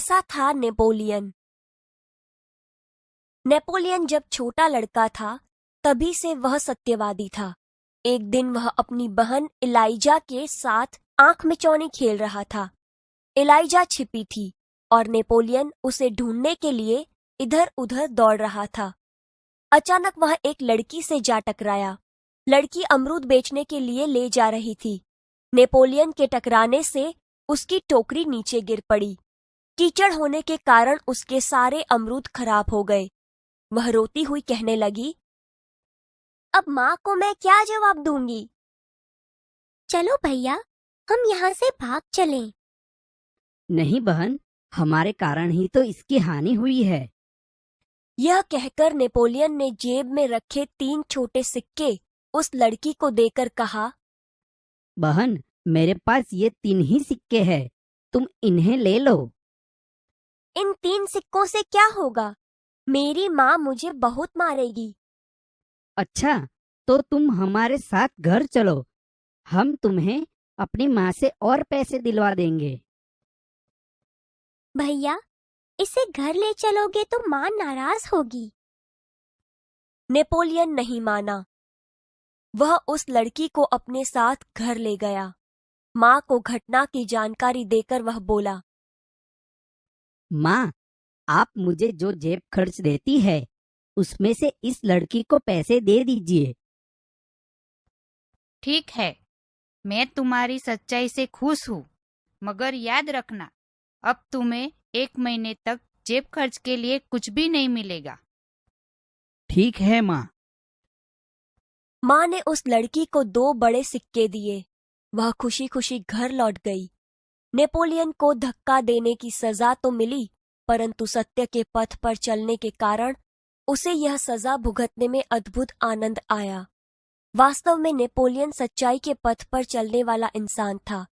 कैसा था Napoleon? Napoleon जब छोटा लड़का था तभी से वह सत्यवादी था। एक दिन वह अपनी बहन इलाइजा के साथ आंख मिचौनी खेल रहा था। इलाइजा छिपी थी और नेपोलियन उसे ढूंढने के लिए इधर उधर दौड़ रहा था। अचानक वह एक लड़की से जा टकराया। लड़की अमरूद बेचने के लिए ले जा रही थी। नेपोलियन के टकराने से उसकी टोकरी नीचे गिर पड़ी। कीचड़ होने के कारण उसके सारे अमरूद खराब हो गए। वह रोती हुई कहने लगी, अब माँ को मैं क्या जवाब दूंगी? चलो भैया, हम यहाँ से भाग चलें। नहीं बहन, हमारे कारण ही तो इसकी हानि हुई है। यह कहकर नेपोलियन ने जेब में रखे 3 छोटे सिक्के उस लड़की को देकर कहा, बहन, मेरे पास ये 3 ही सिक्के हैं, तुम इन्हें ले लो। इन 3 सिक्कों से क्या होगा? मेरी माँ मुझे बहुत मारेगी। अच्छा, तो तुम हमारे साथ घर चलो, हम तुम्हें अपनी माँ से और पैसे दिलवा देंगे। भैया, इसे घर ले चलोगे तो माँ नाराज होगी। नेपोलियन नहीं माना। वह उस लड़की को अपने साथ घर ले गया। माँ को घटना की जानकारी देकर वह बोला, माँ, आप मुझे जो जेब खर्च देती है उसमें से इस लड़की को पैसे दे दीजिए। ठीक है, मैं तुम्हारी सच्चाई से खुश हूँ, मगर याद रखना, अब तुम्हें 1 महीने तक जेब खर्च के लिए कुछ भी नहीं मिलेगा। ठीक है माँ। माँ ने उस लड़की को 2 बड़े सिक्के दिए। वह खुशी खुशी घर लौट गई। नेपोलियन को धक्का देने की सजा तो मिली, परंतु सत्य के पथ पर चलने के कारण उसे यह सजा भुगतने में अद्भुत आनंद आया। वास्तव में नेपोलियन सच्चाई के पथ पर चलने वाला इंसान था।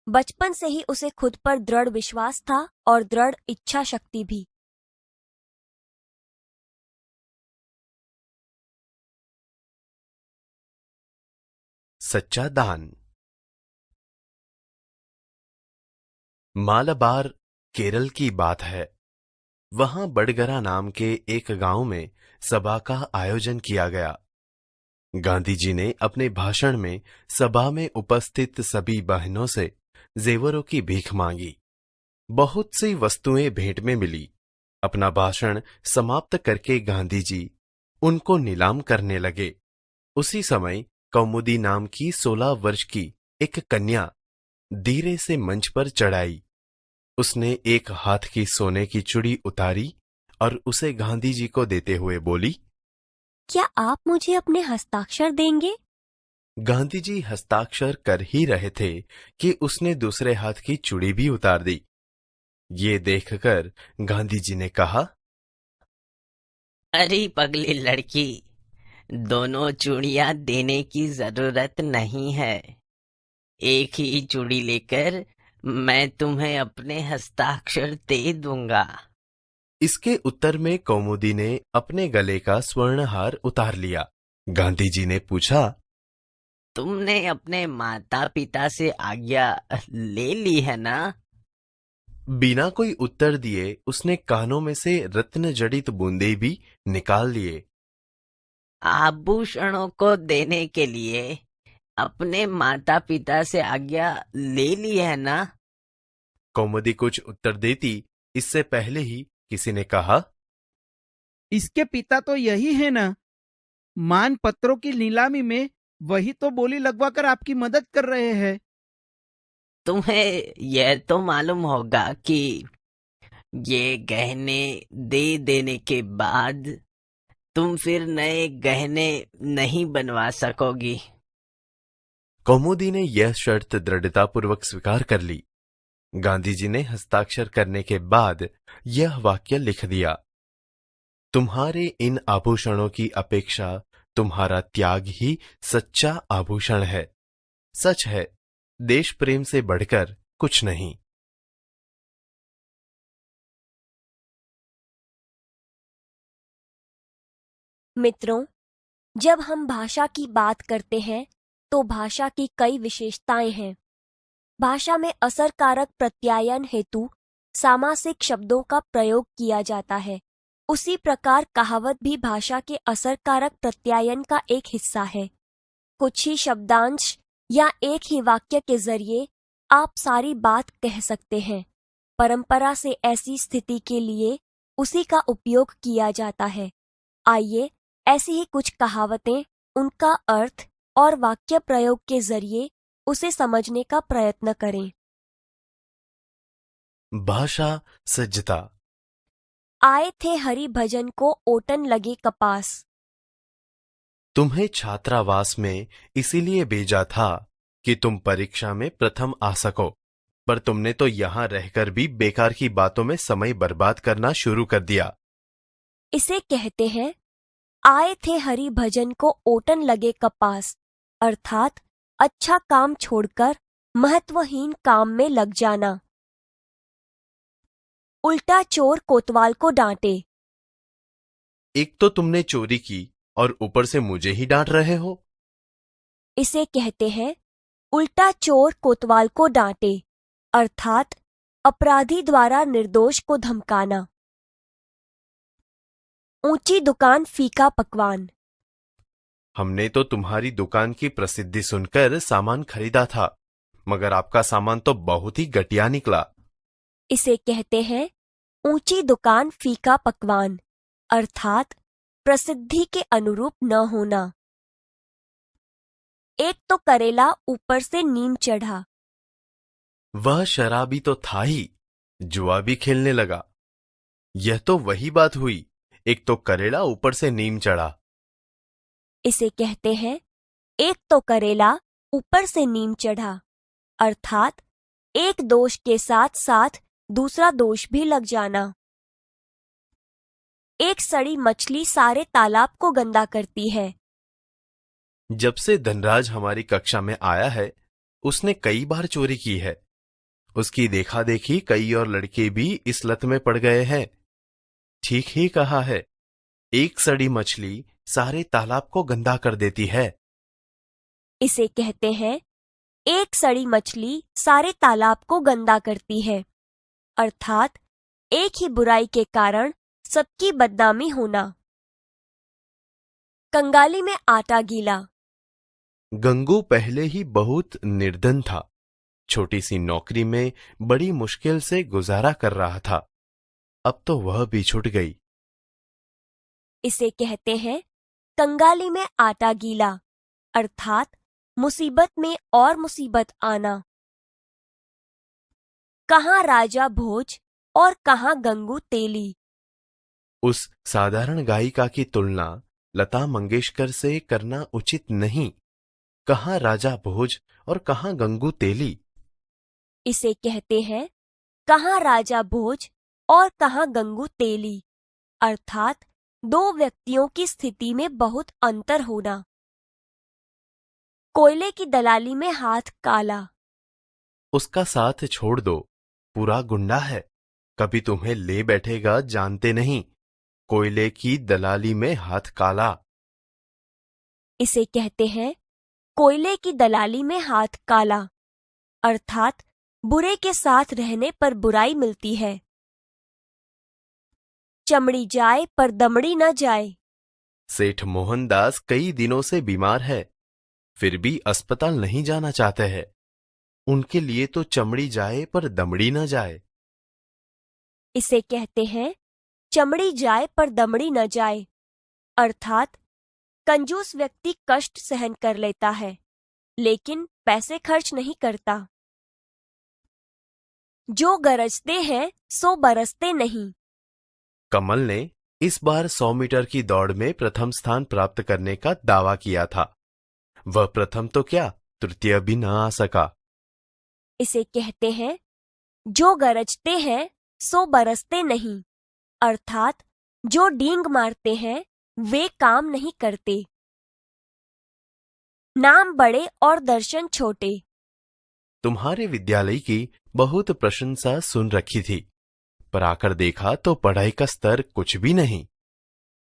बचपन से ही उसे खुद पर दृढ़ विश्वास था और दृढ़ इच्छा शक्ति भी। सच्चा दान। मालाबार केरल की बात है। वहां बडगरा नाम के एक गांव में सभा का आयोजन किया गया। गांधी जी ने अपने भाषण में सभा में उपस्थित सभी बहनों से जेवरों की भीख मांगी। बहुत सी वस्तुएं भेंट में मिली। अपना भाषण समाप्त करके गांधी जी उनको नीलाम करने लगे। उसी समय कौमुदी नाम की 16 वर्ष की एक कन्या धीरे से मंच पर चढ़ाई। उसने एक हाथ की सोने की चूड़ी उतारी और उसे गांधी जी को देते हुए बोली, क्या आप मुझे अपने हस्ताक्षर देंगे? गांधी जी हस्ताक्षर कर ही रहे थे कि उसने दूसरे हाथ की चूड़ी भी उतार दी। ये देखकर गांधी जी ने कहा, अरे पगली लड़की, दोनों चूड़ियां देने की जरूरत नहीं है। एक ही चूड़ी लेकर मैं तुम्हें अपने हस्ताक्षर दे दूंगा। इसके उत्तर में कौमुदी ने अपने गले का स्वर्णहार उतार लिया। गांधी जी ने पूछा, तुमने अपने माता पिता से आज्ञा ले ली है ना? बिना कोई उत्तर दिए उसने कानों में से रत्न जड़ित बूंदे भी निकाल लिए। आभूषणों को देने के लिए अपने माता पिता से आज्ञा ले ली है ना? कौमुदी कुछ उत्तर देती इससे पहले ही किसी ने कहा, इसके पिता तो यही है ना? मान पत्रों की नीलामी में वही तो बोली लगवाकर आपकी मदद कर रहे हैं। तुम्हें यह तो मालूम होगा कि ये गहने दे देने के बाद तुम फिर नए गहने नहीं बनवा सकोगी। कौमुदी ने यह शर्त दृढ़तापूर्वक स्वीकार कर ली। गांधी जी ने हस्ताक्षर करने के बाद यह वाक्य लिख दिया, तुम्हारे इन आभूषणों की अपेक्षा तुम्हारा त्याग ही सच्चा आभूषण है। सच है, देश प्रेम से बढ़कर कुछ नहीं। मित्रों, जब हम भाषा की बात करते हैं तो भाषा की कई विशेषताएं हैं। भाषा में असरकारक प्रत्यायन हेतु सामासिक शब्दों का प्रयोग किया जाता है। उसी प्रकार कहावत भी भाषा के असरकारक प्रत्यायन का एक हिस्सा है। कुछ ही शब्दांश या एक ही वाक्य के जरिए आप सारी बात कह सकते हैं। परंपरा से ऐसी स्थिति के लिए उसी का उपयोग किया जाता है। आइए ऐसी ही कुछ कहावतें, उनका अर्थ और वाक्य प्रयोग के जरिए उसे समझने का प्रयत्न करें। भाषा सज्जता। आए थे हरि भजन को ओटन लगे कपास। तुम्हें छात्रावास में इसीलिए भेजा था कि तुम परीक्षा में प्रथम आ सको, पर तुमने तो यहां रहकर भी बेकार की बातों में समय बर्बाद करना शुरू कर दिया। इसे कहते हैं आए थे हरि भजन को ओटन लगे कपास, अर्थात अच्छा काम छोड़कर महत्वहीन काम में लग जाना। उल्टा चोर कोतवाल को डांटे। एक तो तुमने चोरी की और ऊपर से मुझे ही डांट रहे हो। इसे कहते हैं उल्टा चोर कोतवाल को डांटे, अर्थात अपराधी द्वारा निर्दोष को धमकाना। ऊंची दुकान फीका पकवान। हमने तो तुम्हारी दुकान की प्रसिद्धि सुनकर सामान खरीदा था, मगर आपका सामान तो बहुत ही घटिया निकला। इसे कहते हैं ऊंची दुकान फीका पकवान, अर्थात प्रसिद्धि के अनुरूप न होना। एक तो करेला ऊपर से नीम चढ़ा। वह शराबी तो था ही, जुआ भी खेलने लगा। यह तो वही बात हुई, एक तो करेला ऊपर से नीम चढ़ा। इसे कहते हैं एक तो करेला ऊपर से नीम चढ़ा, अर्थात एक दोष के साथ साथ दूसरा दोष भी लग जाना। एक सड़ी मछली सारे तालाब को गंदा करती है। जब से धनराज हमारी कक्षा में आया है, उसने कई बार चोरी की है। उसकी देखा देखी कई और लड़के भी इस लत में पड़ गए हैं। ठीक ही कहा है, एक सड़ी मछली सारे तालाब को गंदा कर देती है। इसे कहते हैं एक सड़ी मछली सारे तालाब को गंदा करती है, अर्थात एक ही बुराई के कारण सबकी बदनामी होना। कंगाली में आटा गीला। गंगू पहले ही बहुत निर्धन था। छोटी सी नौकरी में बड़ी मुश्किल से गुजारा कर रहा था। अब तो वह भी छूट गई। इसे कहते हैं कंगाली में आटा गीला, अर्थात मुसीबत में और मुसीबत आना। कहाँ राजा भोज और कहाँ गंगू तेली। उस साधारण गायिका की तुलना लता मंगेशकर से करना उचित नहीं। कहाँ राजा भोज और कहाँ गंगू तेली। इसे कहते हैं कहाँ राजा भोज और कहाँ गंगू तेली, अर्थात दो व्यक्तियों की स्थिति में बहुत अंतर होना। कोयले की दलाली में हाथ काला। उसका साथ छोड़ दो, पूरा गुंडा है। कभी तुम्हें ले बैठेगा जानते नहीं। कोयले की दलाली में हाथ काला। इसे कहते हैं कोयले की दलाली में हाथ काला, अर्थात बुरे के साथ रहने पर बुराई मिलती है। चमड़ी जाए पर दमड़ी न जाए। सेठ मोहनदास कई दिनों से बीमार है, फिर भी अस्पताल नहीं जाना चाहते हैं। उनके लिए तो चमड़ी जाए पर दमड़ी न जाए। इसे कहते हैं चमड़ी जाए पर दमड़ी न जाए, अर्थात कंजूस व्यक्ति कष्ट सहन कर लेता है, लेकिन पैसे खर्च नहीं करता। जो गरजते हैं सो बरसते नहीं। कमल ने इस बार 100 मीटर की दौड़ में प्रथम स्थान प्राप्त करने का दावा किया था। वह प्रथम तो क्या, तृतीय भी न आ सका। इसे कहते हैं जो गरजते हैं सो बरसते नहीं, अर्थात जो डींग मारते हैं वे काम नहीं करते। नाम बड़े और दर्शन छोटे। तुम्हारे विद्यालय की बहुत प्रशंसा सुन रखी थी, पर आकर देखा तो पढ़ाई का स्तर कुछ भी नहीं।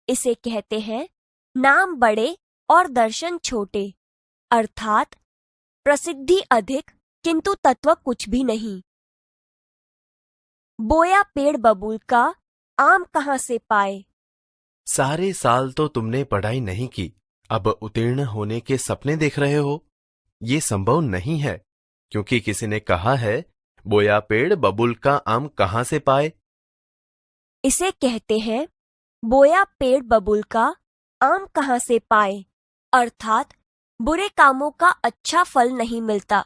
इसे कहते हैं नाम बड़े और दर्शन छोटे, अर्थात प्रसिद्धि अधिक किंतु तत्व कुछ भी नहीं। बोया पेड़ बबूल का आम कहाँ से पाए। सारे साल तो तुमने पढ़ाई नहीं की, अब उत्तीर्ण होने के सपने देख रहे हो। ये संभव नहीं है, क्योंकि किसी ने कहा है, बोया पेड़ बबूल का आम कहाँ से पाए। इसे कहते हैं बोया पेड़ बबूल का आम कहाँ से पाए, अर्थात बुरे कामों का अच्छा फल नहीं मिलता।